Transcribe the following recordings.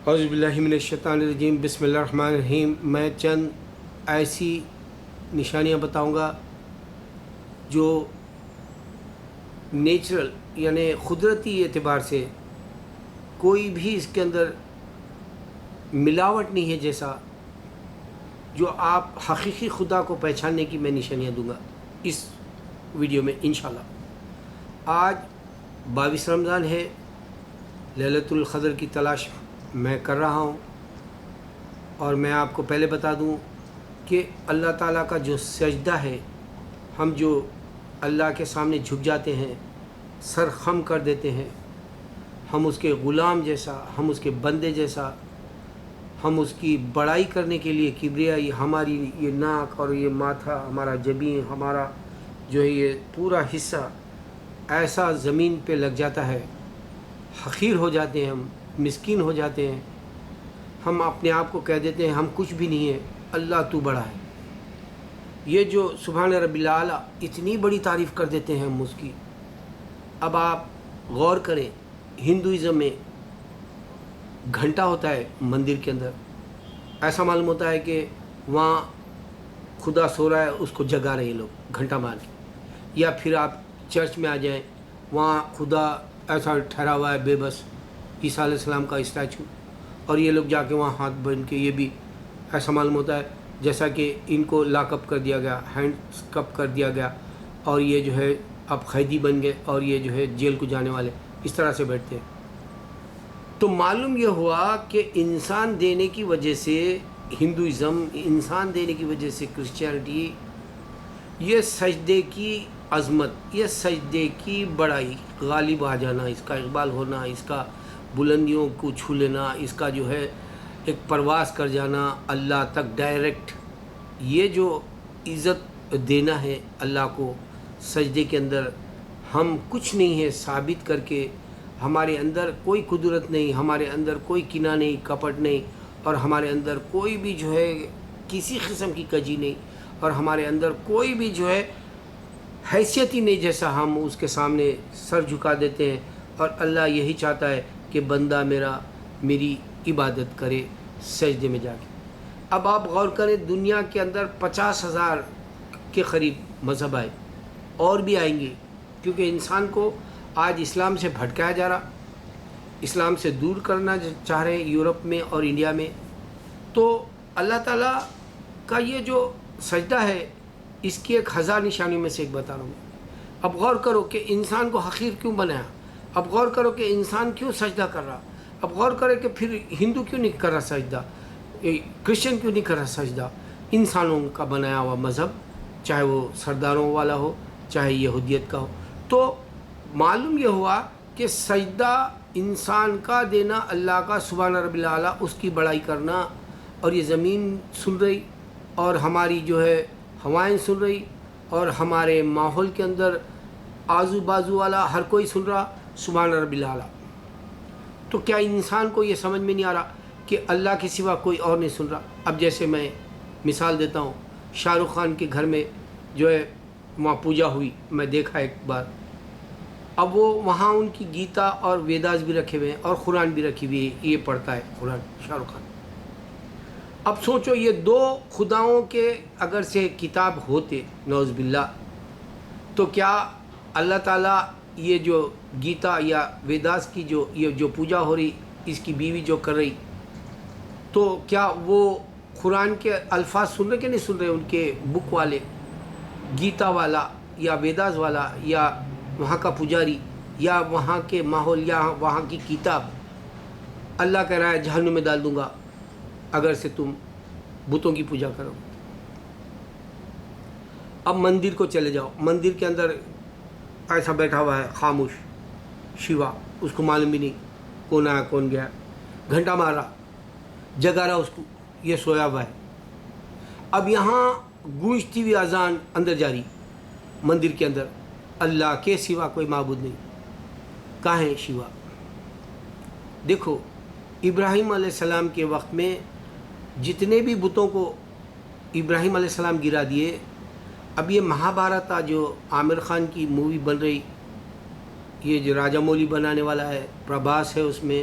اعوذ باللہ من الشیطان الرجیم، بسم اللہ الرحمن الرحیم۔ میں چند ایسی نشانیاں بتاؤں گا جو نیچرل یعنی قدرتی اعتبار سے کوئی بھی اس کے اندر ملاوٹ نہیں ہے، جیسا جو آپ حقیقی خدا کو پہچاننے کی میں نشانیاں دوں گا اس ویڈیو میں انشاءاللہ۔ آج 22 رمضان ہے، لیلۃ القدر کی تلاش میں کر رہا ہوں، اور میں آپ کو پہلے بتا دوں کہ اللہ تعالیٰ کا جو سجدہ ہے، ہم جو اللہ کے سامنے جھک جاتے ہیں، سر خم کر دیتے ہیں، ہم اس کے غلام جیسا، ہم اس کے بندے جیسا، ہم اس کی بڑائی کرنے کے لیے کبریائی، ہماری یہ ناک اور یہ ماتھا، ہمارا جبین، ہمارا جو ہے یہ پورا حصہ ایسا زمین پہ لگ جاتا ہے، حقیر ہو جاتے ہیں، ہم مسکین ہو جاتے ہیں، ہم اپنے آپ کو کہہ دیتے ہیں ہم کچھ بھی نہیں ہے، اللہ تو بڑا ہے۔ یہ جو سبحان ربی الاعلیٰ اتنی بڑی تعریف کر دیتے ہیں ہم اس کی۔ اب آپ غور کریں، ہندوازم میں گھنٹہ ہوتا ہے مندر کے اندر، ایسا معلوم ہوتا ہے کہ وہاں خدا سو رہا ہے، اس کو جگا رہے ہیں لوگ گھنٹہ مار کے۔ یا پھر آپ چرچ میں آ جائیں، وہاں خدا ایسا ٹھہرا ہوا ہے بے بس، عیسیٰ علیہ السلام کا اسٹیچو، اور یہ لوگ جا کے وہاں ہاتھ بن کے، یہ بھی ایسا معلوم ہوتا ہے جیسا کہ ان کو لاک اپ کر دیا گیا، ہینڈ کپ کر دیا گیا، اور یہ جو ہے اب قیدی بن گئے، اور یہ جو ہے جیل کو جانے والے، اس طرح سے بیٹھتے ہیں۔ تو معلوم یہ ہوا کہ انسان دینے کی وجہ سے ہندوازم، انسان دینے کی وجہ سے کرسچینٹی، یہ سجدے کی عظمت، یہ سجدے کی بڑائی، غالب آ جانا، اس کا اقبال ہونا، اس کا بلندیوں کو چھو لینا، اس کا جو ہے ایک پرواز کر جانا اللہ تک ڈائریکٹ، یہ جو عزت دینا ہے اللہ کو سجدے کے اندر، ہم کچھ نہیں ہے ثابت کر کے، ہمارے اندر کوئی قدرت نہیں، ہمارے اندر کوئی کینہ نہیں، کپٹ نہیں، اور ہمارے اندر کوئی بھی جو ہے کسی قسم کی کجی نہیں، اور ہمارے اندر کوئی بھی جو ہے حیثیت ہی نہیں، جیسا ہم اس کے سامنے سر جھکا دیتے ہیں، اور اللہ یہی چاہتا ہے کہ بندہ میری عبادت کرے سجدے میں جا کے۔ اب آپ غور کریں، دنیا کے اندر 50,000 کے قریب مذہب آئے، اور بھی آئیں گے، کیونکہ انسان کو آج اسلام سے بھٹکایا جا رہا، اسلام سے دور کرنا چاہ رہے ہیں یورپ میں اور انڈیا میں۔ تو اللہ تعالیٰ کا یہ جو سجدہ ہے، اس کی 1000 نشانیوں میں سے ایک بتا رہا ہوں۔ اب غور کرو کہ انسان کو حقیر کیوں بنایا، اب غور کرو کہ انسان کیوں سجدہ کر رہا، اب غور کرے کہ پھر ہندو کیوں نہیں کر رہا سجدہ، کرسچن کیوں نہیں کر رہا سجدہ۔ انسانوں کا بنایا ہوا مذہب، چاہے وہ سرداروں والا ہو، چاہے یہودیت کا ہو۔ تو معلوم یہ ہوا کہ سجدہ انسان کا دینا اللہ کا، سبحان ربی الاعلیٰ، اس کی بڑائی کرنا، اور یہ زمین سن رہی، اور ہماری جو ہے ہوائیں سن رہی، اور ہمارے ماحول کے اندر آزو بازو والا ہر کوئی سن رہا، سبحان ربی الاعلیٰ۔ تو کیا انسان کو یہ سمجھ میں نہیں آ رہا کہ اللہ کے سوا کوئی اور نہیں سن رہا؟ اب جیسے میں مثال دیتا ہوں، شاہ رخ خان کے گھر میں جو ہے وہاں پوجا ہوئی، میں دیکھا ایک بار، اب وہ وہاں ان کی گیتا اور ویداس بھی رکھے ہوئے ہیں، اور قرآن بھی رکھی ہوئی ہے، یہ پڑھتا ہے قرآن شاہ رخ خان۔ اب سوچو، یہ دو خداؤں کے اگر سے کتاب ہوتے، نعوذ باللہ، تو کیا اللہ تعالیٰ یہ جو گیتا یا ویداس کی یہ جو پوجا ہو رہی، اس کی بیوی جو کر رہی، تو کیا وہ قرآن کے الفاظ سن رہے کہ نہیں سن رہے؟ ان کے بک والے، گیتا والا یا ویداس والا یا وہاں کا پجاری یا وہاں کے ماحول یا وہاں کی کتاب، اللہ کہہ رہا ہے جہنم میں ڈال دوں گا اگر سے تم بتوں کی پوجا کرو۔ اب مندر کو چلے جاؤ، مندر کے اندر ایسا بیٹھا ہوا ہے خاموش شیوا، اس کو معلوم بھی نہیں کون آیا کون گیا، گھنٹہ مار رہا، جگا رہا اس کو، یہ سویا ہوا ہے۔ اب یہاں گونجتی ہوئی اذان اندر جاری، مندر کے اندر اللہ کے سوا کوئی معبود نہیں، کہاں ہے شیوا؟ دیکھو، ابراہیم علیہ السلام کے وقت میں جتنے بھی بتوں کو ابراہیم علیہ السلام گرا دیے، اب یہ مہابھارت جو عامر خان کی مووی بن رہی، یہ جو راجہ مولی بنانے والا ہے، پربھاس ہے اس میں،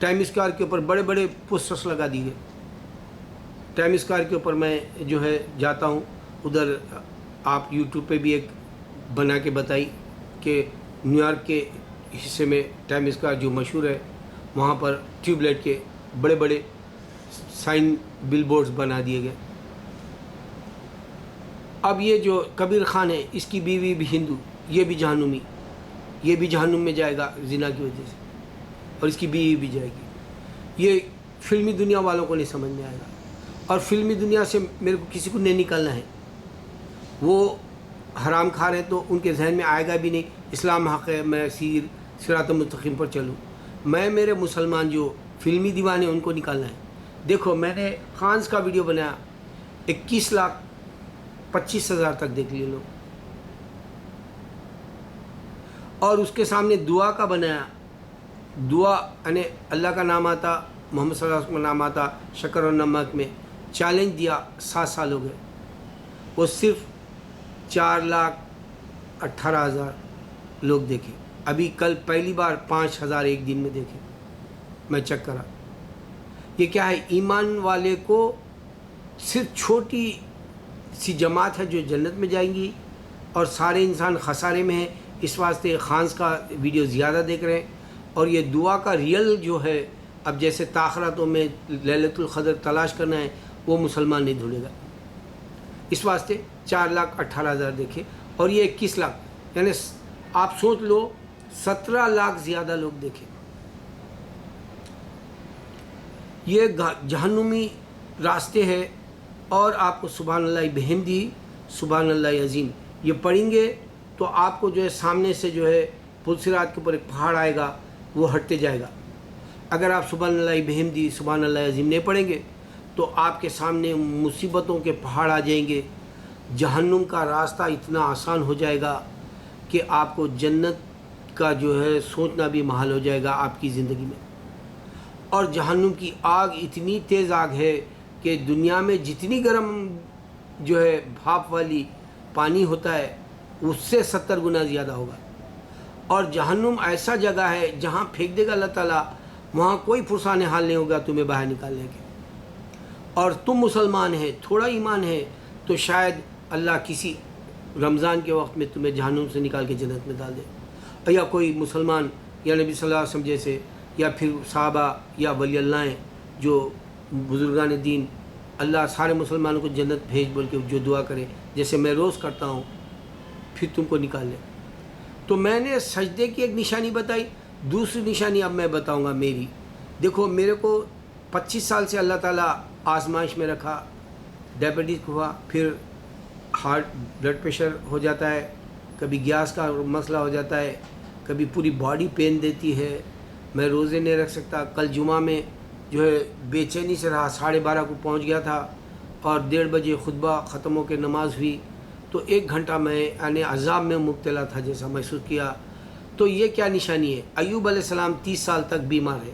ٹائم اسکوائر کے اوپر بڑے بڑے پوسٹرس لگا دیے. ٹائم اسکوائر کے اوپر میں جو ہے جاتا ہوں, ادھر آپ یوٹیوب پہ بھی ایک بنا کے بتائی کہ نیو یارک کے حصے میں ٹائم اسکوائر جو مشہور ہے, وہاں پر ٹیوب لائٹ کے بڑے بڑے سائن بل بورڈز بنا دیے گئے. اب یہ جو کبیر خان ہے, اس کی بیوی بھی ہندو, یہ بھی جہنمی, یہ بھی جہنم میں جائے گا زنا کی وجہ سے, اور اس کی بیوی بھی جائے گی. یہ فلمی دنیا والوں کو نہیں سمجھ میں آئے گا, اور فلمی دنیا سے میرے کو کسی کو نہیں نکلنا ہے. وہ حرام کھا رہے ہیں تو ان کے ذہن میں آئے گا بھی نہیں اسلام حق ہے, میں صراط مستقیم پر چلوں. میں میرے مسلمان جو فلمی دیوانے ان کو نکالنا ہے. دیکھو میں نے خانز کا ویڈیو بنایا, 21,25,000 تک دیکھ لیے لوگ, اور اس کے سامنے دعا کا بنایا. دعا یعنی اللہ کا نام آتا, محمد صلی اللہ علیہ وسلم کا نام آتا, شکر اور نمک میں چیلنج دیا, 7 سال ہو گئے. وہ صرف 4,18,000 لوگ دیکھے. ابھی کل پہلی بار 5,000 ایک دن میں دیکھے, میں چیک کرا. یہ کیا ہے؟ ایمان والے کو صرف چھوٹی سی جماعت ہے جو جنت میں جائیں گی, اور سارے انسان خسارے میں ہیں. اس واسطے خانز کا ویڈیو زیادہ دیکھ رہے ہیں. اور یہ دعا کا ریئل جو ہے, اب جیسے تاخراتوں میں لیلۃ القدر تلاش کرنا ہے, وہ مسلمان نہیں ڈھونڈے گا. اس واسطے 4,18,000 دیکھے, اور یہ 21 لاکھ, یعنی آپ سوچ لو 17 لاکھ زیادہ لوگ دیکھے. یہ جہنمی راستے ہے. اور آپ کو سبحان اللہ بحمدہ, سبحان اللہ عظیم یہ پڑھیں گے تو آپ کو جو ہے سامنے سے جو ہے پل صراط کے اوپر ایک پہاڑ آئے گا, وہ ہٹتے جائے گا. اگر آپ سبحان اللہ بحمدہ, سبحان اللہ عظیم نہیں پڑھیں گے تو آپ کے سامنے مصیبتوں کے پہاڑ آ جائیں گے. جہنم کا راستہ اتنا آسان ہو جائے گا کہ آپ کو جنت کا جو ہے سوچنا بھی محال ہو جائے گا آپ کی زندگی میں. اور جہنم کی آگ اتنی تیز آگ ہے کہ دنیا میں جتنی گرم جو ہے بھاپ والی پانی ہوتا ہے, اس سے 70 گنا زیادہ ہوگا. اور جہنم ایسا جگہ ہے جہاں پھینک دے گا اللہ تعالیٰ, وہاں کوئی فرسان حال نہیں ہوگا تمہیں باہر نکالنے کے. اور تم مسلمان ہے, تھوڑا ایمان ہے, تو شاید اللہ کسی رمضان کے وقت میں تمہیں جہنم سے نکال کے جنت میں ڈال دے. یا کوئی مسلمان یا نبی صلی اللہ علیہ وسلم جیسے, یا پھر صحابہ یا ولی اللہ ہیں جو بزرگان دین, اللہ سارے مسلمانوں کو جنت بھیج بول کے جو دعا کرے, جیسے میں روز کرتا ہوں, پھر تم کو نکال لے. تو میں نے سجدے کی ایک نشانی بتائی. دوسری نشانی اب میں بتاؤں گا میری. دیکھو میرے کو 25 سال سے اللہ تعالیٰ آزمائش میں رکھا. ڈائبٹیز ہوا, پھر ہارٹ بلڈ پریشر ہو جاتا ہے, کبھی گیس کا مسئلہ ہو جاتا ہے, کبھی پوری باڈی پین دیتی ہے, میں روزے نہیں رکھ سکتا. کل جمعہ میں جو ہے بے چینی سے رہا, 12:30 کو پہنچ گیا تھا, اور 1:30 بجے خطبہ ختم ہو کے نماز ہوئی, تو 1 گھنٹہ میں یعنی عذاب میں مبتلا تھا جیسا محسوس کیا. تو یہ کیا نشانی ہے؟ ایوب علیہ السلام 30 سال تک بیمار ہے,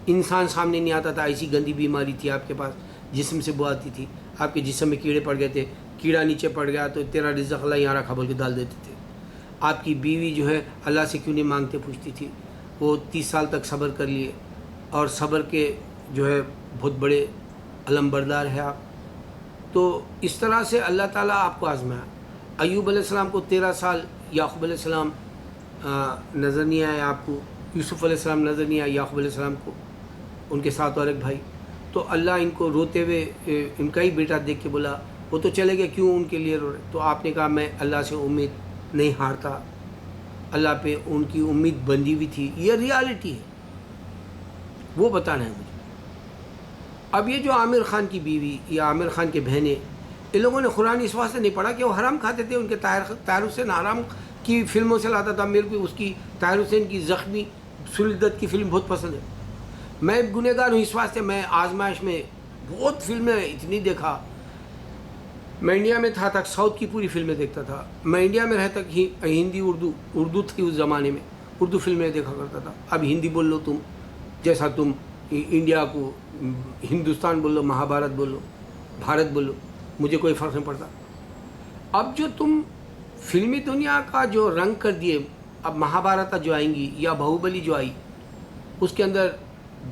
انسان سامنے نہیں آتا تھا, ایسی گندی بیماری تھی آپ کے پاس, جسم سے بو آتی تھی, آپ کے جسم میں کیڑے پڑ گئے تھے, کیڑا نیچے پڑ گیا تو تیرا رزق اللہ یہاں رکھا بول کے ڈال دیتے تھے. آپ کی بیوی جو ہے اللہ سے کیوں نہیں مانگتے پوچھتی تھی, وہ 30 سال تک صبر کر لیے, اور صبر کے جو ہے بہت بڑے علم بردار ہے آپ. تو اس طرح سے اللہ تعالیٰ آپ کو آزمایا. ایوب علیہ السلام کو 13 سال, یعقوب علیہ السلام نظر نہیں آیا آپ کو, یوسف علیہ السلام نظر نہیں آیا یعقوب علیہ السلام کو, ان کے ساتھ اور ایک بھائی. تو اللہ ان کو روتے ہوئے, ان کا ہی بیٹا دیکھ کے بولا وہ تو چلے گئے, کیوں ان کے لیے رو رہے؟ تو آپ نے کہا میں اللہ سے امید نہیں ہارتا, اللہ پہ ان کی امید بندھی ہوئی تھی. یہ ریالٹی ہے, وہ بتانا ہے مجھے. اب یہ جو عامر خان کی بیوی یا عامر خان کے بہنیں, ان لوگوں نے قرآن اس واسطے نہیں پڑھا کہ وہ حرام کھاتے تھے. ان کے طاہر حسین حرام کی فلموں سے لاتا تھا. میرے کو اس کی طاہر حسین کی زخمی سلدت کی فلم بہت پسند ہے. میں گنہگار ہوں, اس واسطے میں آزمائش میں بہت فلمیں اتنی دیکھا. میں انڈیا میں تھا تک ساؤتھ کی پوری فلمیں دیکھتا تھا. میں انڈیا میں رہتا ہی ہندی اردو تھی اس زمانے میں, اردو فلمیں دیکھا کرتا تھا. اب ہندی بول لو تم, جیسا تم انڈیا کو ہندوستان بول لو, مہابھارت بول لو, بھارت بول لو, مجھے کوئی فرق نہیں پڑتا. اب جو تم فلمی دنیا کا جو رنگ کر دیے, اب مہابھارت جو آئیں گی یا باہوبلی جو آئی, اس کے اندر